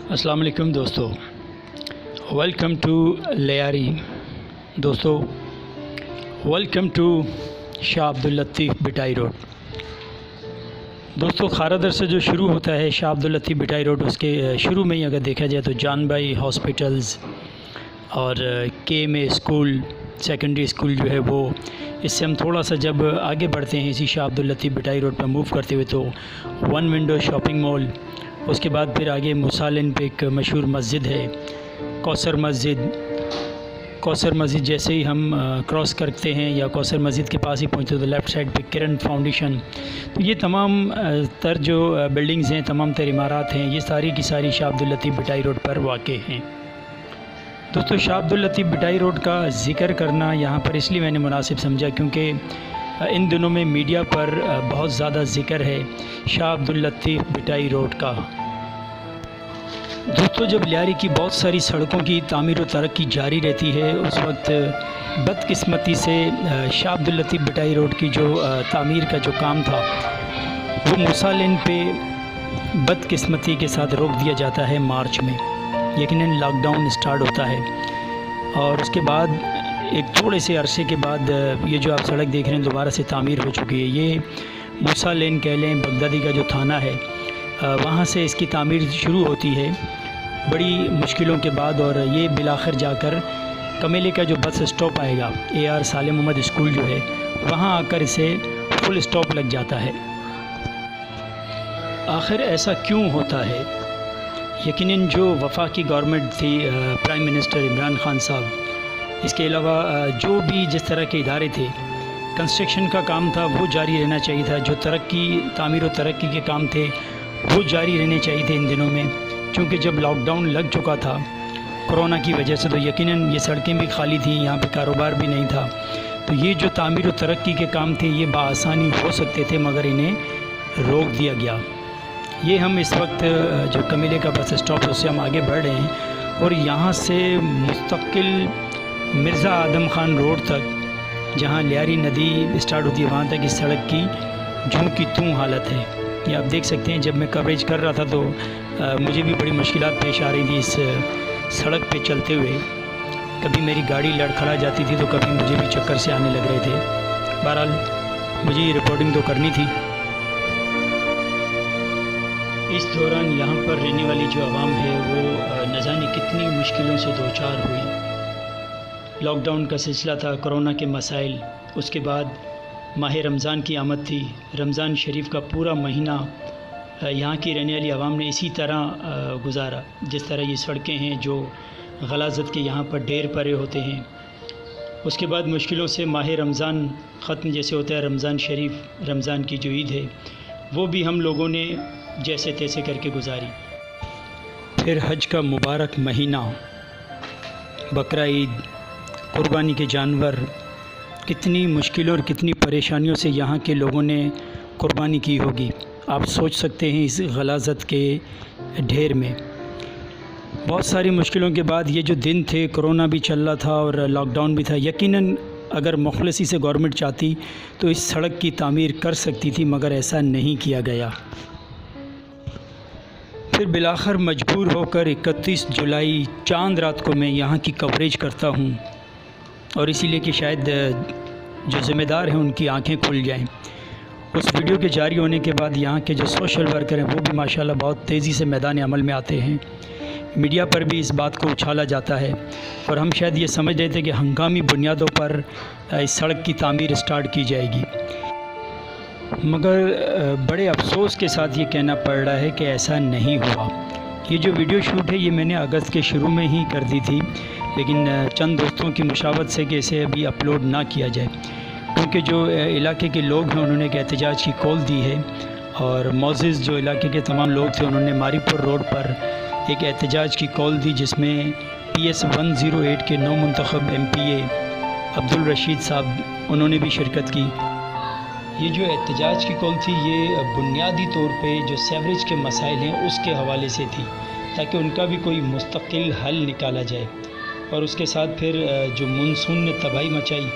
अस्सलाम वालेकुम दोस्तों, वेलकम टू लियारी। दोस्तों, welcome to Shah Abdul Latif Bhittai road. दोस्तों, खारादर से जो शुरू होता है शाह अब्दुल लतीफ़ बिटाई रोड, उसके शुरू में ही अगर देखा जाए तो जान भाई हॉस्पिटल्स और KMA स्कूल, सेकेंडरी स्कूल जो है वो, इससे हम थोड़ा सा जब आगे बढ़ते हैं इसी शाह अब्दुल लतीफ़ बिटाई रोड पर मूव करते हुए तो वन विंडो शॉपिंग मॉल, उसके बाद फिर आगे मूसा लेन पे एक मशहूर मस्जिद है कौसर मस्जिद। जैसे ही हम क्रॉस करते हैं या कौसर मस्जिद के पास ही पहुँचते तो लेफ़्ट साइड पे किरण फाउंडेशन। तो ये तमाम तर जो बिल्डिंग्स हैं, तमाम तर इमारत हैं, ये सारी की सारी शाह अब्दुल लतीफ़ बिटाई रोड पर वाक़ हैं। दोस्तों, शाह अब्दुल लतीफ़ बिटाई रोड का ज़िक्र करना यहाँ पर इसलिए मैंने मुनासिब समझा क्योंकि इन दिनों में मीडिया पर बहुत ज़्यादा ज़िक्र है शाह अब्दुल लतीफ़ बिटाई रोड का। दोस्तों, जब लियारी की बहुत सारी सड़कों की तामीर व तरक्की जारी रहती है, उस वक्त बदकिस्मती से शाह अब्दुल लतीफ़ बिटाई रोड की जो तामीर का जो काम था वो मूसा लेन पे बदकिस्मती के साथ रोक दिया जाता है मार्च में। यकीनन लॉकडाउन स्टार्ट होता है और उसके बाद एक थोड़े से अरसे के बाद ये जो आप सड़क देख रहे हैं दोबारा से तामीर हो चुकी है। ये मूसा लेन कह लें, बगदादी का जो थाना है वहाँ से इसकी तामीर शुरू होती है बड़ी मुश्किलों के बाद, और ये बिलाखिर जाकर कमेले का जो बस स्टॉप आएगा AR सालिम मोहम्मद स्कूल जो है वहाँ आकर इसे फुल स्टॉप लग जाता है। आखिर ऐसा क्यों होता है? यकीनन जो वफाकी गवर्नमेंट थी, प्राइम मिनिस्टर इमरान खान साहब, इसके अलावा जो भी जिस तरह के इदारे थे, कंस्ट्रक्शन का काम था वो जारी रहना चाहिए था, जो तामीर व तरक्की के काम थे वो जारी रहने चाहिए थे इन दिनों में। क्योंकि जब लॉकडाउन लग चुका था कोरोना की वजह से तो यकीनन ये सड़कें भी खाली थी, यहाँ पे कारोबार भी नहीं था, तो ये जो तामीर व तरक्की के काम थे ये बआसानी हो सकते थे, मगर इन्हें रोक दिया गया। ये हम इस वक्त जो कमेले का बस स्टॉप है उससे हम आगे बढ़ रहे हैं और यहाँ से मुस्तकिल मिर्ज़ा आदम खान रोड तक, जहाँ लियारी नदी स्टार्ट होती है, वहाँ तक इस सड़क की जूं की तूं हालत है। ये आप देख सकते हैं। जब मैं कवरेज कर रहा था तो मुझे भी बड़ी मुश्किलात पेश आ रही थी इस सड़क पे चलते हुए। कभी मेरी गाड़ी लड़खड़ा जाती थी तो कभी मुझे भी चक्कर से आने लग रहे थे। बहरहाल मुझे ये रिपोर्टिंग तो करनी थी। इस दौरान यहाँ पर रहने वाली जो आवाम है वो न जाने कितनी मुश्किलों से दो चार हुई। लॉकडाउन का सिलसिला था, कोरोना के मसाइल, उसके बाद माह रमज़ान की आमद थी। रमज़ान शरीफ का पूरा महीना यहाँ की रहने वाली आवाम ने इसी तरह गुजारा जिस तरह ये सड़कें हैं जो गलाज़त के यहाँ पर ढेर पड़े होते हैं। उसके बाद मुश्किलों से माह रमज़ान ख़त्म जैसे होता है रमज़ान शरीफ, रमज़ान की जो ईद है वो भी हम लोगों ने जैसे तैसे करके गुजारी। फिर हज का मुबारक महीना, बकरा ईद, कुर्बानी के जानवर, कितनी मुश्किलों और कितनी परेशानियों से यहाँ के लोगों ने कुर्बानी की होगी, आप सोच सकते हैं। इस गलाज़त के ढेर में बहुत सारी मुश्किलों के बाद ये जो दिन थे, कोरोना भी चल रहा था और लॉकडाउन भी था, यकीनन अगर मुखलसी से गवर्नमेंट चाहती तो इस सड़क की तामीर कर सकती थी, मगर ऐसा नहीं किया गया। फिर बिलाखिर मजबूर होकर 31 जुलाई चांद रात को मैं यहाँ की कवरेज करता हूँ, और इसीलिए कि शायद जो ज़िम्मेदार हैं उनकी आंखें खुल जाएं। उस वीडियो के जारी होने के बाद यहाँ के जो सोशल वर्कर हैं वो भी माशाल्लाह बहुत तेज़ी से मैदान अमल में आते हैं। मीडिया पर भी इस बात को उछाला जाता है और हम शायद ये समझ रहे थे कि हंगामी बुनियादों पर इस सड़क की तामीर स्टार्ट की जाएगी, मगर बड़े अफसोस के साथ ये कहना पड़ रहा है कि ऐसा नहीं हुआ। ये जो वीडियो शूट है ये मैंने अगस्त के शुरू में ही कर दी थी, लेकिन चंद दोस्तों की मुशावरत से कि इसे अभी अपलोड ना किया जाए, क्योंकि जो इलाके के लोग हैं उन्होंने एक एहतजाज की कॉल दी है और मौज़िज़ जो इलाके के तमाम लोग थे उन्होंने मारीपुर रोड पर एक एहतजाज की कॉल दी, जिसमें PS 108 के नौ मुंतखब MPA अब्दुल रशीद साहब उन्होंने भी शिरकत की। ये जो एहतजाज की कॉल थी ये बुनियादी तौर पे जो सेवरेज के मसाइल हैं उसके हवाले से थी, ताकि उनका भी कोई मुस्तकिल हल निकाला जाए। और उसके साथ फिर जो मानसून ने तबाही मचाई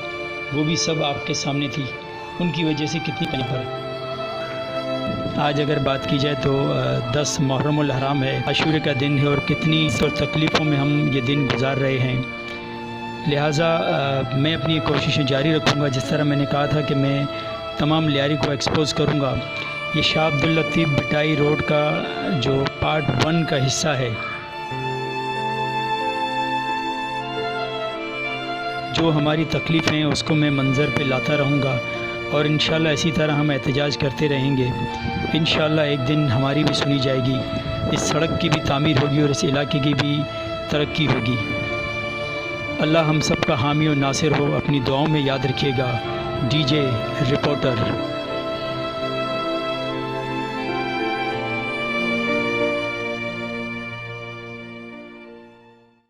वो भी सब आपके सामने थी, उनकी वजह से कितनी कहीं पर आज अगर बात की जाए तो 10 मुहर्रमुल हराम है, आशूरे का दिन है और कितनी तो तकलीफ़ों में हम ये दिन गुजार रहे हैं। लिहाजा मैं अपनी कोशिशें जारी रखूँगा। जिस तरह मैंने कहा था कि मैं तमाम लियारी को एक्सपोज़ करूँगा। ये शाह अब्दुल लतीफ़ बिटाई रोड का जो पार्ट 1 का हिस्सा है, जो हमारी तकलीफ़ें हैं उसको मैं मंज़र पे लाता रहूँगा और इंशाअल्लाह इसी तरह हम एहतजाज करते रहेंगे। इंशाअल्लाह एक दिन हमारी भी सुनी जाएगी, इस सड़क की भी तामीर होगी और इस इलाके की भी तरक्की होगी। अल्लाह हम सब का हामी और नासिर हो। अपनी दुआओं में याद रखिएगा। DJ reporter.